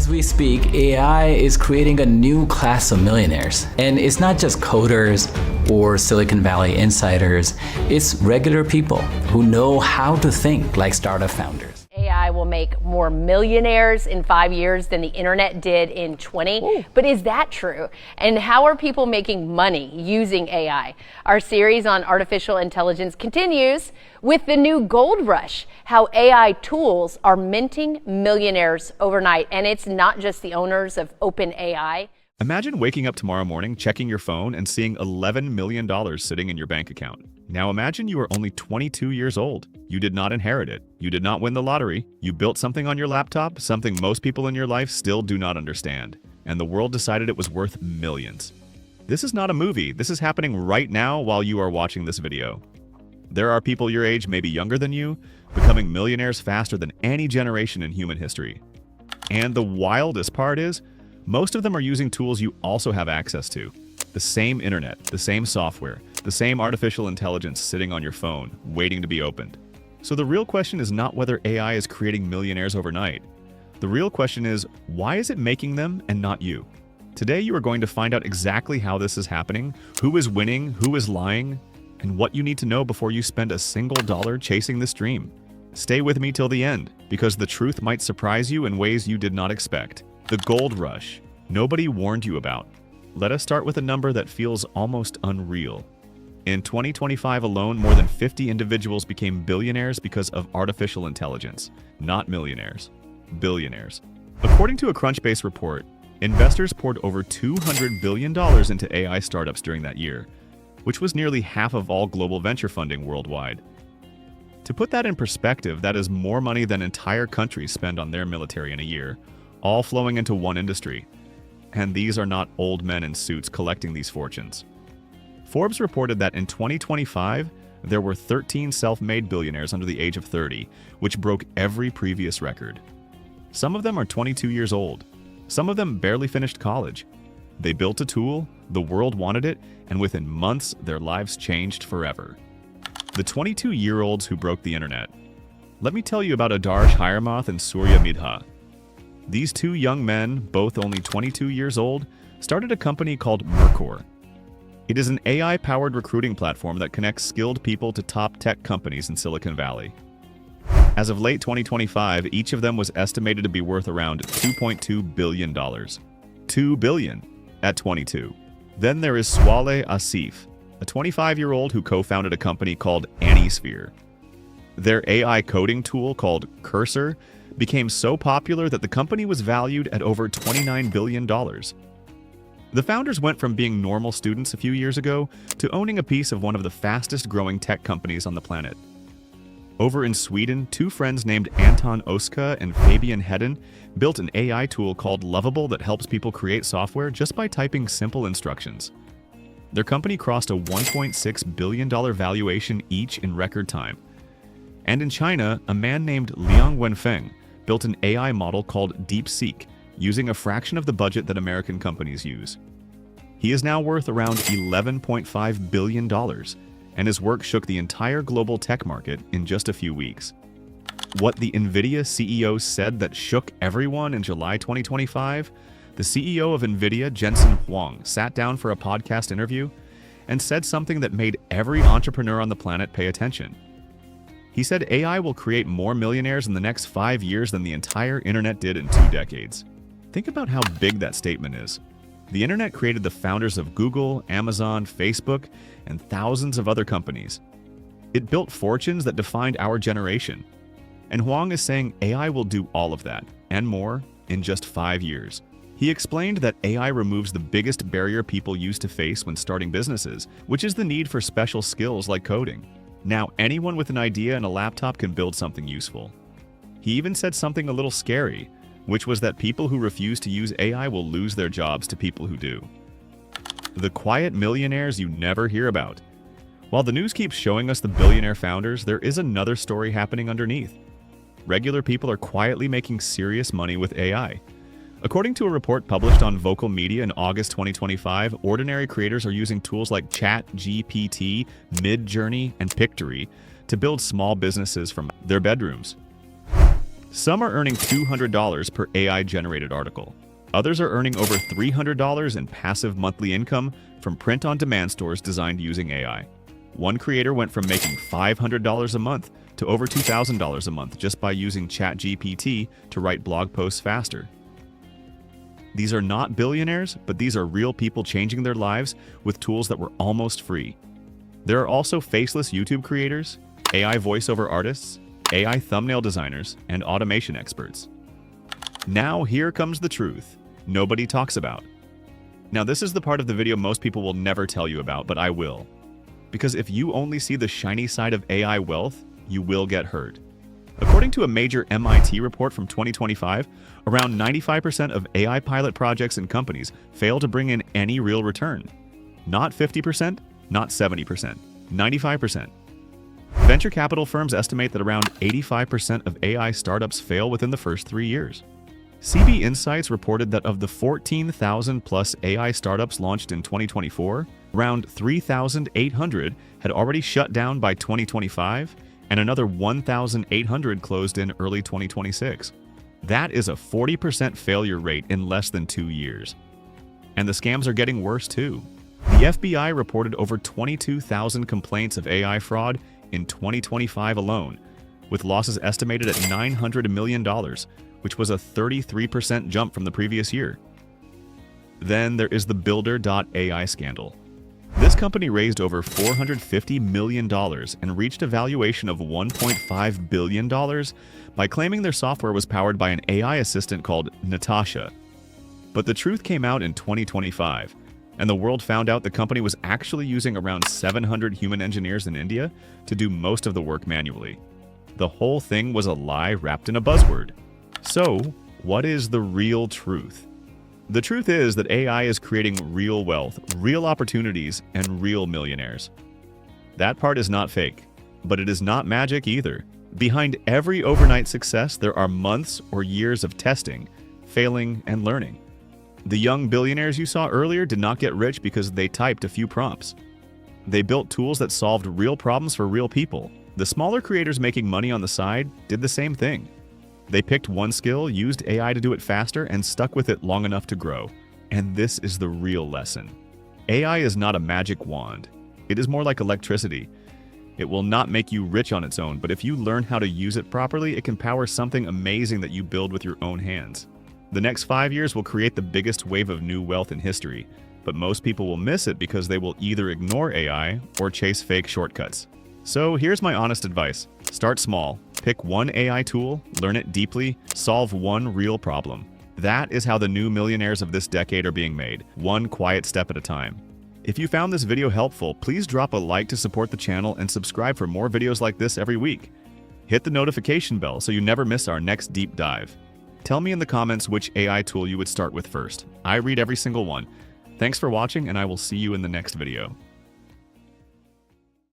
As we speak, AI is creating a new class of millionaires. And it's not just coders or Silicon Valley insiders, it's regular people who know how to think like startup founders. AI will make more millionaires in 5 years than the internet did in 20. Ooh. But is that true? And how are people making money using AI? Our series on artificial intelligence continues with the new gold rush, how AI tools are minting millionaires overnight. And it's not just the owners of OpenAI. Imagine waking up tomorrow morning, checking your phone, and seeing $11 million sitting in your bank account. Now imagine you were only 22 years old. You did not inherit it. You did not win the lottery. You built something on your laptop, something most people in your life still do not understand. And the world decided it was worth millions. This is not a movie. This is happening right now while you are watching this video. There are people your age, maybe younger than you, becoming millionaires faster than any generation in human history. And the wildest part is, most of them are using tools you also have access to. The same internet, the same software, the same artificial intelligence sitting on your phone, waiting to be opened. So the real question is not whether AI is creating millionaires overnight. The real question is, why is it making them and not you? Today you are going to find out exactly how this is happening, who is winning, who is lying, and what you need to know before you spend a single dollar chasing this dream. Stay with me till the end, because the truth might surprise you in ways you did not expect. The gold rush. Nobody warned you about. Let us start with a number that feels almost unreal. In 2025 alone, more than 50 individuals became billionaires because of artificial intelligence. Not millionaires. Billionaires. According to a Crunchbase report, investors poured over $200 billion into AI startups during that year, which was nearly half of all global venture funding worldwide. To put that in perspective, that is more money than entire countries spend on their military in a year, all flowing into one industry. And these are not old men in suits collecting these fortunes. Forbes reported that in 2025, there were 13 self-made billionaires under the age of 30, which broke every previous record. Some of them are 22 years old. Some of them barely finished college. They built a tool, the world wanted it, and within months, their lives changed forever. The 22-year-olds who broke the internet. Let me tell you about Adarsh Hiremath and Surya Midha. These two young men, both only 22 years old, started a company called Mercor. It is an AI-powered recruiting platform that connects skilled people to top tech companies in Silicon Valley. As of late 2025, each of them was estimated to be worth around $2.2 billion. $2 billion at 22. Then there is Swaleh Asif, a 25-year-old who co-founded a company called Anisphere. Their AI coding tool called Cursor became so popular that the company was valued at over $29 billion. The founders went from being normal students a few years ago to owning a piece of one of the fastest growing tech companies on the planet. Over in Sweden, two friends named Anton Oska and Fabian Hedden built an AI tool called Lovable that helps people create software just by typing simple instructions. Their company crossed a $1.6 billion valuation each in record time. And in China, a man named Liang Wenfeng built an AI model called DeepSeek, using a fraction of the budget that American companies use. He is now worth around $11.5 billion, and his work shook the entire global tech market in just a few weeks. What the Nvidia CEO said that shook everyone in July 2025, the CEO of Nvidia, Jensen Huang, sat down for a podcast interview and said something that made every entrepreneur on the planet pay attention. He said AI will create more millionaires in the next 5 years than the entire internet did in 2 decades. Think about how big that statement is. The internet created the founders of Google, Amazon, Facebook, and thousands of other companies. It built fortunes that defined our generation. And Huang is saying AI will do all of that, and more, in just 5 years. He explained that AI removes the biggest barrier people used to face when starting businesses, which is the need for special skills like coding. Now anyone with an idea and a laptop can build something useful. He even said something a little scary, which was that people who refuse to use AI will lose their jobs to people who do. The quiet millionaires you never hear about. While the news keeps showing us the billionaire founders, there is another story happening underneath. Regular people are quietly making serious money with AI. According to a report published on Vocal Media in August 2025, ordinary creators are using tools like ChatGPT, Midjourney, and Pictory to build small businesses from their bedrooms. Some are earning $200 per AI-generated article. Others are earning over $300 in passive monthly income from print-on-demand stores designed using AI. One creator went from making $500 a month to over $2,000 a month just by using ChatGPT to write blog posts faster. These are not billionaires, but these are real people changing their lives with tools that were almost free. There are also faceless YouTube creators, AI voiceover artists, AI thumbnail designers, and automation experts. Now here comes the truth nobody talks about. Now this is the part of the video most people will never tell you about, but I will. Because if you only see the shiny side of AI wealth, you will get hurt. According to a major MIT report from 2025, around 95% of AI pilot projects and companies fail to bring in any real return. Not 50%, not 70%, 95%. Venture capital firms estimate that around 85% of AI startups fail within the first 3 years. CB Insights reported that of the 14,000 plus AI startups launched in 2024, around 3,800 had already shut down by 2025, and another 1,800 closed in early 2026. That is a 40% failure rate in less than 2 years. And the scams are getting worse too. The FBI reported over 22,000 complaints of AI fraud in 2025 alone, with losses estimated at $900 million, which was a 33% jump from the previous year. Then there is the Builder.ai scandal. This company raised over $450 million and reached a valuation of $1.5 billion by claiming their software was powered by an AI assistant called Natasha. But the truth came out in 2025, and the world found out the company was actually using around 700 human engineers in India to do most of the work manually. The whole thing was a lie wrapped in a buzzword. So, what is the real truth? The truth is that AI is creating real wealth, real opportunities, and real millionaires. That part is not fake, but it is not magic either. Behind every overnight success, there are months or years of testing, failing, and learning. The young billionaires you saw earlier did not get rich because they typed a few prompts. They built tools that solved real problems for real people. The smaller creators making money on the side did the same thing. They picked one skill, used AI to do it faster, and stuck with it long enough to grow. And this is the real lesson. AI is not a magic wand. It is more like electricity. It will not make you rich on its own, but if you learn how to use it properly, it can power something amazing that you build with your own hands. The next 5 years will create the biggest wave of new wealth in history, but most people will miss it because they will either ignore AI or chase fake shortcuts. So here's my honest advice. Start small. Pick one AI tool, learn it deeply, solve one real problem. That is how the new millionaires of this decade are being made, one quiet step at a time. If you found this video helpful, please drop a like to support the channel and subscribe for more videos like this every week. Hit the notification bell so you never miss our next deep dive. Tell me in the comments which AI tool you would start with first. I read every single one. Thanks for watching, and I will see you in the next video.